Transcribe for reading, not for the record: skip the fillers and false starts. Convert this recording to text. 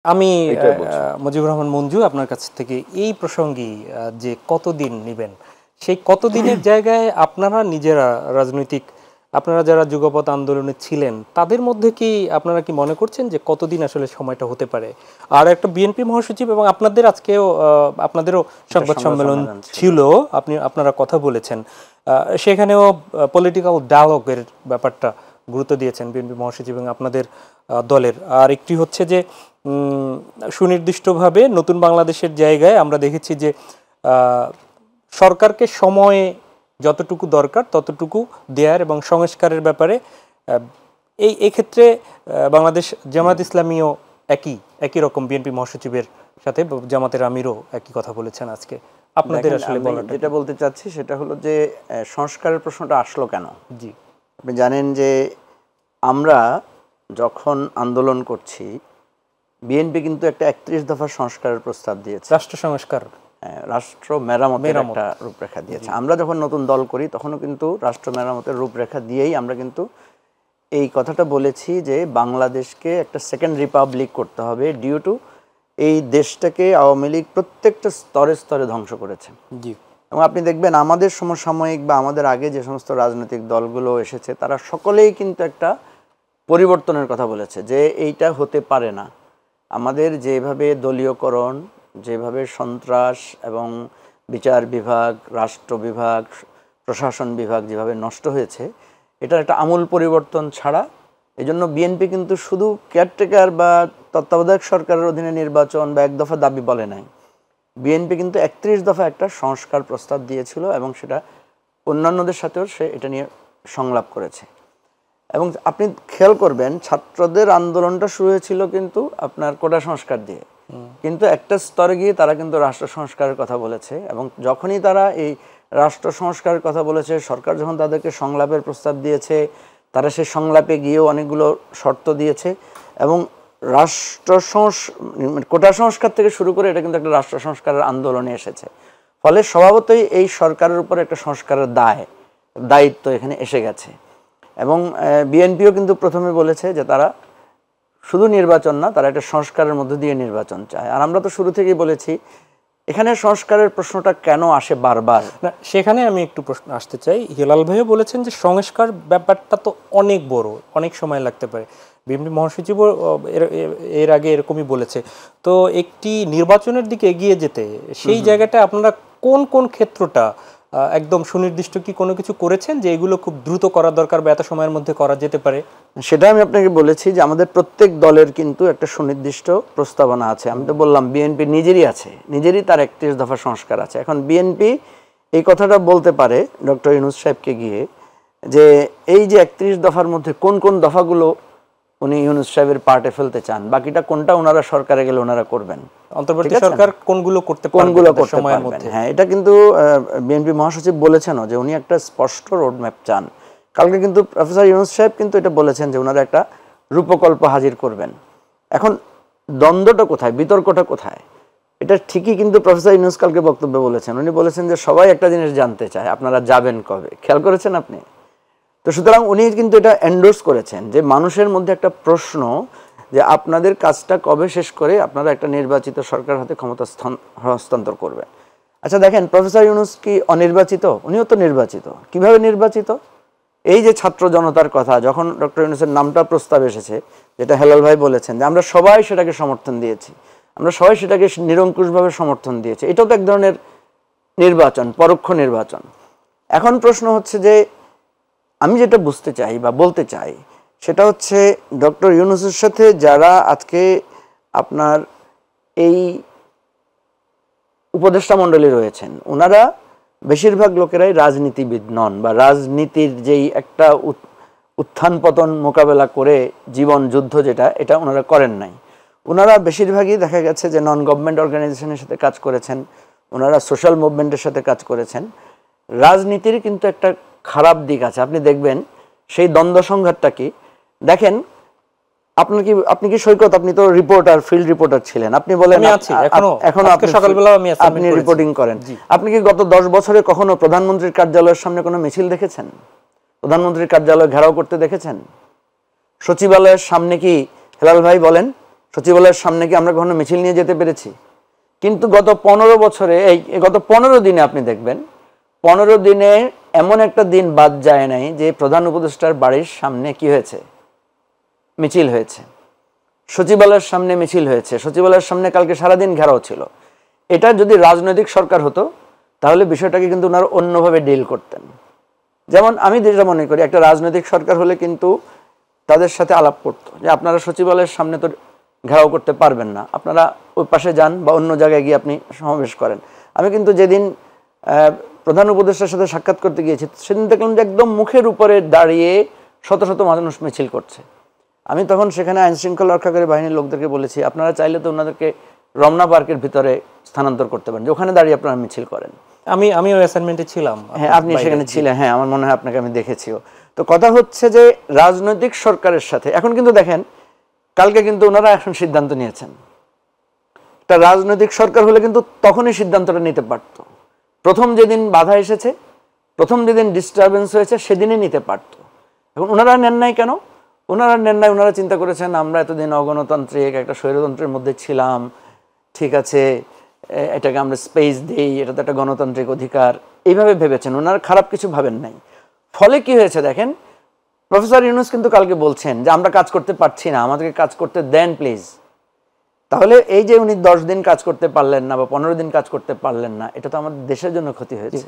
আমি এটাই বলছি। মুজিবুর রহমান মঞ্জু আপনার কাছ থেকে এই প্রসঙ্গে যে কতদিন নেবেন সেই কতদিনের জায়গায় আপনারা নিজেরা রাজনৈতিক আপনারা যারা যুগপৎ আন্দোলনে ছিলেন তাদের মধ্যে কি আপনারা কি মনে করছেন যে কতদিন আসলে সময়টা হতে পারে? আর একটা বিএনপি মহাসচিব এবং আপনাদের আজকেও আপনাদেরও সংবাদ সম্মেলন ছিল, আপনারা কথা বলেছেন, সেখানেও পলিটিক্যাল ডায়ালগের ব্যাপারটা গুরুত্ব দিয়েছেন বিএনপি মহাসচিব এবং আপনাদের দলের। আর একটি হচ্ছে যে সুনির্দিষ্টভাবে নতুন বাংলাদেশের জায়গায় আমরা দেখেছি যে সরকারকে সময়ে যতটুকু দরকার ততটুকু দেয়ার এবং সংস্কারের ব্যাপারে এই ক্ষেত্রে বাংলাদেশ জামাত ইসলামীও একই রকম বিএনপি মহাসচিবের সাথে জামাতের আমিরও একই কথা বলেছেন আজকে। আপনাদের আসলে যেটা বলতে চাচ্ছি সেটা হলো যে সংস্কারের প্রশ্নটা আসলো কেন। জি, আপনি জানেন যে আমরা যখন আন্দোলন করছি বিএনপি কিন্তু একটা 31 দফা সংস্কারের প্রস্তাব দিয়েছে, রাষ্ট্র সংস্কার, রাষ্ট্র মেরামতের একটা রূপরেখা দিয়েছে। আমরা যখন নতুন দল করি তখনও কিন্তু রাষ্ট্র মেরামতের রূপরেখা দিয়েই আমরা কিন্তু এই কথাটা বলেছি যে বাংলাদেশকে একটা সেকেন্ড রিপাবলিক করতে হবে ডিউ টু এই দেশটাকে আওয়ামী লীগ প্রত্যেকটা স্তরে স্তরে ধ্বংস করেছে। জি, এবং আপনি দেখবেন আমাদের সমসাময়িক বা আমাদের আগে যে সমস্ত রাজনৈতিক দলগুলো এসেছে তারা সকলেই কিন্তু একটা পরিবর্তনের কথা বলেছে যে এইটা হতে পারে না। আমাদের যেভাবে দলীয়করণ, যেভাবে সন্ত্রাস এবং বিচার বিভাগ, রাষ্ট্র বিভাগ, প্রশাসন বিভাগ যেভাবে নষ্ট হয়েছে, এটার একটা আমূল পরিবর্তন ছাড়া এজন্য বিএনপি কিন্তু শুধু কেয়ারটেকার বা তত্ত্বাবধায়ক সরকারের অধীনে নির্বাচন বা এক দফা দাবি বলে নাই। বিএনপি কিন্তু 31 দফা একটা সংস্কার প্রস্তাব দিয়েছিল এবং সেটা অন্যান্যদের সাথেও সে এটা নিয়ে সংলাপ করেছে। এবং আপনি খেয়াল করবেন ছাত্রদের আন্দোলনটা শুরু হয়েছিল কিন্তু আপনার কোটা সংস্কার দিয়ে, কিন্তু একটা স্তরে গিয়ে তারা কিন্তু রাষ্ট্র সংস্কারের কথা বলেছে। এবং যখনই তারা এই রাষ্ট্র সংস্কারের কথা বলেছে, সরকার যখন তাদেরকে সংলাপের প্রস্তাব দিয়েছে, তারা সেই সংলাপে গিয়েও অনেকগুলো শর্ত দিয়েছে এবং কোটা সংস্কার থেকে শুরু করে এটা কিন্তু একটা রাষ্ট্র সংস্কারের আন্দোলনে এসেছে। ফলে স্বভাবতই এই সরকারের উপর একটা সংস্কারের দায়িত্ব এখানে এসে গেছে। এবং বিএনপিও কিন্তু প্রথমে বলেছে যে তারা শুধু নির্বাচন না, তারা একটা সংস্কারের মধ্য দিয়ে নির্বাচন চায়। আর আমরা তো শুরু থেকেই বলেছি এখানে সংস্কারের প্রশ্নটা কেন আসে বারবার। না, সেখানে আমি একটু প্রশ্ন আসতে চাই। হিলাল ভাইও বলেছেন যে সংস্কার ব্যাপারটা তো অনেক বড়, অনেক সময় লাগতে পারে। বিএনপি মহাসচিবও এর আগে এরকমই বলেছে। তো একটি নির্বাচনের দিকে এগিয়ে যেতে সেই জায়গাটা আপনারা কোন কোন ক্ষেত্রটা একদম সুনির্দিষ্ট কি কোনো কিছু করেছেন যে এগুলো খুব দ্রুত করা দরকার বা এত সময়ের মধ্যে করা যেতে পারে? সেটা আমি আপনাকে বলেছি যে আমাদের প্রত্যেক দলের কিন্তু একটা সুনির্দিষ্ট প্রস্তাবনা আছে। আমি তো বললাম বিএনপি নিজেরই তার 31 দফা সংস্কার আছে। এখন বিএনপি এই কথাটা বলতে পারে ডক্টর ইউনূস সাহেবকে গিয়ে যে এই যে 31 দফার মধ্যে কোন কোন দফাগুলো উনি ইউনূস সাহেবের পার্টে ফেলতে চান, বাকিটা কোনটা ওনারা সরকারে গেলে ওনারা করবেন, অন্তর্বর্তী সরকার কোনগুলো করতে পারবে। হ্যাঁ, এটা কিন্তু বিএনপি মহাসচিব বলেছেনও যে উনি একটা স্পষ্ট রোডম্যাপ চান। কালকে কিন্তু প্রফেসর ইউনূস সাহেব কিন্তু এটা বলেছেন যে ওনারা একটা রূপকল্প হাজির করবেন। এখন দ্বন্দ্বটা কোথায়, বিতর্কটা কোথায়? এটা ঠিকই কিন্তু প্রফেসর ইউনূস কালকে বক্তব্যে বলেছেন, উনি বলেছেন যে সবাই একটা জিনিস জানতে চায়, আপনারা যাবেন কবে? খেয়াল করেছেন আপনি? তো সুতরাং উনি কিন্তু এটা এন্ডোর্স করেছেন যে মানুষের মধ্যে একটা প্রশ্ন যে আপনাদের কাজটা কবে শেষ করে আপনারা একটা নির্বাচিত সরকার হাতে ক্ষমতা হস্তান্তর করবেন। আচ্ছা দেখেন, প্রফেসর ইউনূস কি অনির্বাচিত? উনিও তো নির্বাচিত। কিভাবে নির্বাচিত? এই যে ছাত্র জনতার কথা যখন ডক্টর ইউনূসের নামটা প্রস্তাব এসেছে, যেটা হেলাল ভাই বলেছেন যে আমরা সবাই সেটাকে সমর্থন দিয়েছি, আমরা সবাই সেটাকে নিরঙ্কুশভাবে সমর্থন দিয়েছি, এটাও তো এক ধরনের নির্বাচন, পরোক্ষ নির্বাচন। এখন প্রশ্ন হচ্ছে যে আমি যেটা বুঝতে চাই বা বলতে চাই সেটা হচ্ছে ডক্টর ইউনূসের সাথে যারা আজকে আপনার এই উপদেষ্টা মণ্ডলী রয়েছেন, ওনারা বেশিরভাগ লোকেরাই রাজনীতিবিদ নন বা রাজনীতির যেই একটা উত্থান পতন মোকাবেলা করে জীবন যুদ্ধ এটা ওনারা করেন নাই। ওনারা বেশিরভাগই দেখা গেছে যে নন গভর্নমেন্ট অর্গানাইজেশনের সাথে কাজ করেছেন, ওনারা সোশ্যাল মুভমেন্টের সাথে কাজ করেছেন। রাজনীতির কিন্তু একটা খারাপ দিক আছে, আপনি দেখবেন সেই দ্বন্দ্ব সংঘাতটা কি দেখেন। আপনি কি সৈকত, আপনি তো রিপোর্টার, ফিল্ড রিপোর্টার ছিলেন, আপনি বলেন এখন আপনি রিপোর্টিং করেন, আপনি কি গত 10 বছরে কখনো প্রধানমন্ত্রীর কার্যালয়ের সামনে কোনো মিছিল দেখেছেন? প্রধানমন্ত্রীর কার্যালয় ঘেরাও করতে দেখেছেন? সচিবালয়ের সামনে কি, হেলাল ভাই বলেন, সচিবালয়ের সামনে কি আমরা কখনো মিছিল নিয়ে যেতে পেরেছি? কিন্তু গত 15 বছরে গত 15 দিনে আপনি দেখবেন 15 দিনে এমন একটা দিন বাদ যায় নাই যে প্রধান উপদেষ্টার বাড়ির সামনে কি হয়েছে, মিছিল হয়েছে। সচিবালয়ের সামনে মিছিল হয়েছে, সচিবালয়ের সামনে কালকে সারাদিন ঘেরাও ছিল। এটা যদি রাজনৈতিক সরকার হতো তাহলে বিষয়টাকে কিন্তু ওনারা অন্যভাবে ডিল করতেন। যেমন আমি যেটা মনে করি, একটা রাজনৈতিক সরকার হলে কিন্তু তাদের সাথে আলাপ করতো যে আপনারা সচিবালয়ের সামনে তো ঘেরাও করতে পারবেন না, আপনারা ওই পাশে যান বা অন্য জায়গায় গিয়ে আপনি সমাবেশ করেন। আমি কিন্তু যেদিন প্রধান উপদেষ্টার সাথে সাক্ষাৎ করতে গিয়েছি সেদিন দেখলাম যে একদম মুখের উপরে দাঁড়িয়ে শত শত মানুষ মিছিল করছে। আমি তখন সেখানে আইন শৃঙ্খলা রক্ষাকারী বাহিনীর লোকদেরকে বলেছি, আপনারা চাইলে তো ওনাদেরকে রমনা পার্কের ভিতরে স্থানান্তর করতে পারেন, যে ওখানে দাঁড়িয়ে আপনারা মিছিল করেন। আমি ওই অ্যাসাইনমেন্টে ছিলাম। হ্যাঁ, আপনি সেখানে ছিলেন। হ্যাঁ, আমার মনে হয় আপনাকে আমি দেখেছিও। তো কথা হচ্ছে যে রাজনৈতিক সরকারের সাথে এখন কিন্তু দেখেন, কালকে কিন্তু ওনারা এখন সিদ্ধান্ত নিয়েছেন। একটা রাজনৈতিক সরকার হলে কিন্তু তখনই সিদ্ধান্তটা নিতে পারত। প্রথম যেদিন বাধা এসেছে, প্রথম যেদিন ডিস্টারবেন্স হয়েছে সেদিনই নিতে পারত। এখন ওনারা নেন নাই কেন? ওনারা নেন নাই, ওনারা চিন্তা করেছেন আমরা এতদিন অগণতান্ত্রিক একটা স্বৈরতন্ত্রের মধ্যে ছিলাম, ঠিক আছে, এটাকে আমরা স্পেস দিই, এটা তো একটা গণতান্ত্রিক অধিকার, এইভাবে ভেবেছেন। ওনারা খারাপ কিছু ভাবেন নাই। ফলে কি হয়েছে দেখেন, প্রফেসর ইউনূস কিন্তু কালকে বলছেন যে আমরা কাজ করতে পারছি না, আমাদেরকে কাজ করতে দেন প্লিজ। তাহলে এই যে উনি 10 দিন কাজ করতে পারলেন না বা 15 দিন কাজ করতে পারলেন না, এটা তো আমাদের দেশের জন্য ক্ষতি হয়েছে।